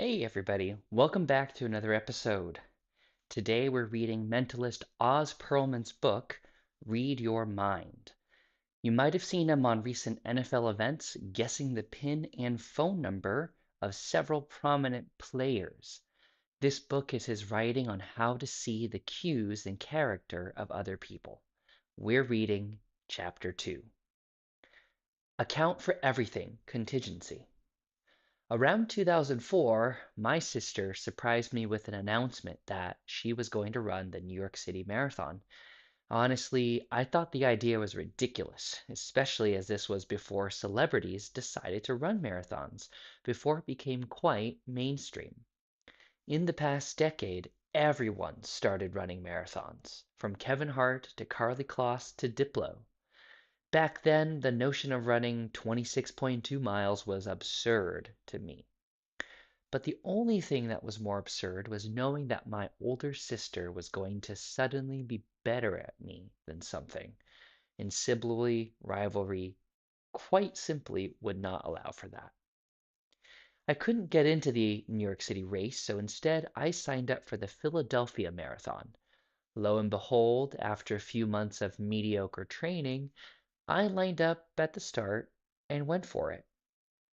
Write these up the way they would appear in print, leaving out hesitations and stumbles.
Hey everybody, welcome back to another episode. Today we're reading mentalist Oz Perlman's book, Read Your Mind. You might have seen him on recent NFL events guessing the PIN and phone number of several prominent players. This book is his writing on how to see the cues and character of other people. We're reading Chapter 2. Account for Everything Contingency. Around 2004, my sister surprised me with an announcement that she was going to run the New York City Marathon. Honestly, I thought the idea was ridiculous, especially as this was before celebrities decided to run marathons, before it became quite mainstream. In the past decade, everyone started running marathons, from Kevin Hart to Carly Kloss to Diplo. Back then, the notion of running 26.2 miles was absurd to me. But the only thing that was more absurd was knowing that my older sister was going to suddenly be better at me than something, and sibling rivalry quite simply would not allow for that. I couldn't get into the New York City race, so instead I signed up for the Philadelphia Marathon. Lo and behold, after a few months of mediocre training, I lined up at the start and went for it.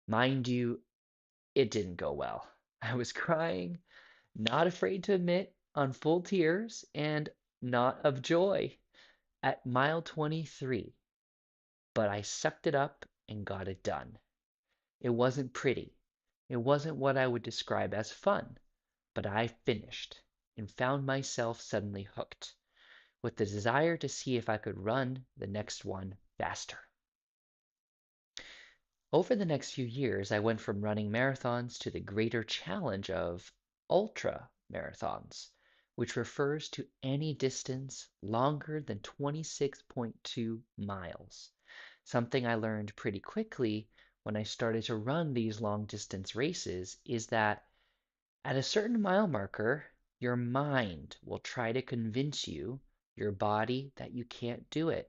Mind you, it didn't go well. I was crying, not afraid to admit, on full tears, and not of joy at mile 23. But I sucked it up and got it done. It wasn't pretty. It wasn't what I would describe as fun, but I finished and found myself suddenly hooked, with the desire to see if I could run the next one faster. Over the next few years, I went from running marathons to the greater challenge of ultra marathons, which refers to any distance longer than 26.2 miles. Something I learned pretty quickly when I started to run these long distance races is that at a certain mile marker, your mind will try to convince your body, that you can't do it.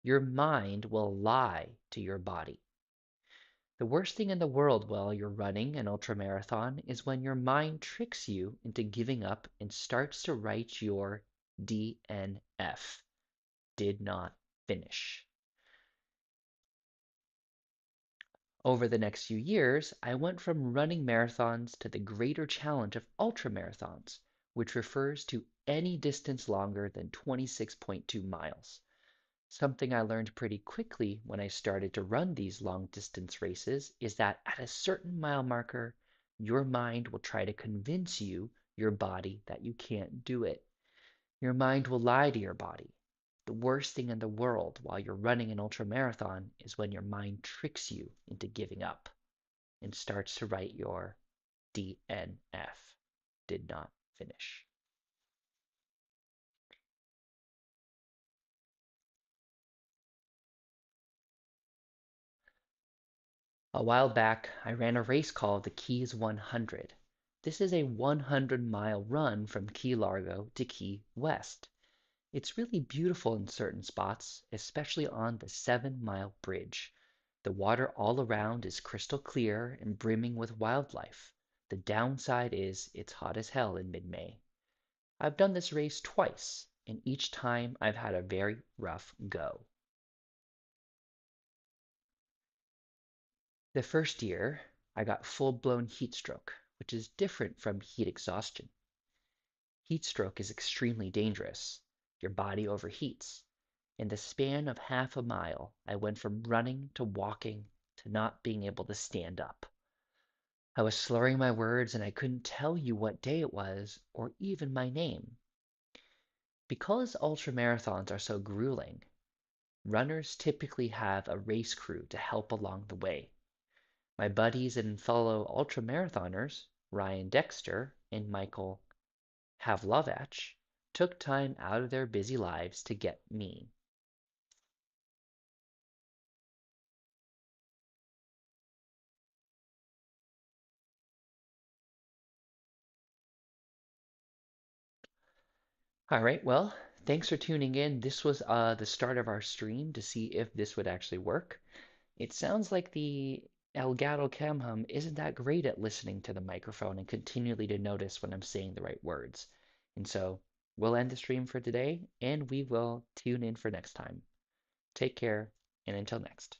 Your mind will lie to your body. The worst thing in the world while you're running an ultramarathon is when your mind tricks you into giving up and starts to write your DNF, did not finish. Over the next few years, I went from running marathons to the greater challenge of ultramarathons, which refers to any distance longer than 26.2 miles. Something I learned pretty quickly when I started to run these long distance races is that at a certain mile marker, your mind will try to convince your body, that you can't do it. Your mind will lie to your body. The worst thing in the world while you're running an ultra marathon is when your mind tricks you into giving up and starts to write your DNF, did not finish. A while back, I ran a race called the Keys 100. This is a 100-mile run from Key Largo to Key West. It's really beautiful in certain spots, especially on the 7-mile bridge. The water all around is crystal clear and brimming with wildlife. The downside is it's hot as hell in mid-May. I've done this race twice, and each time I've had a very rough go. The first year, I got full-blown heat stroke, which is different from heat exhaustion. Heat stroke is extremely dangerous. Your body overheats. In the span of half a mile, I went from running to walking to not being able to stand up. I was slurring my words and I couldn't tell you what day it was or even my name. Because ultramarathons are so grueling, runners typically have a race crew to help along the way. My buddies and fellow ultramarathoners, Ryan Dexter and Michael Havlovach, took time out of their busy lives to get me. All right, well, thanks for tuning in. This was the start of our stream to see if this would actually work. It sounds like the Elgato Camhum isn't that great at listening to the microphone and continually to notice when I'm saying the right words. And so we'll end the stream for today, and we will tune in for next time. Take care, and until next.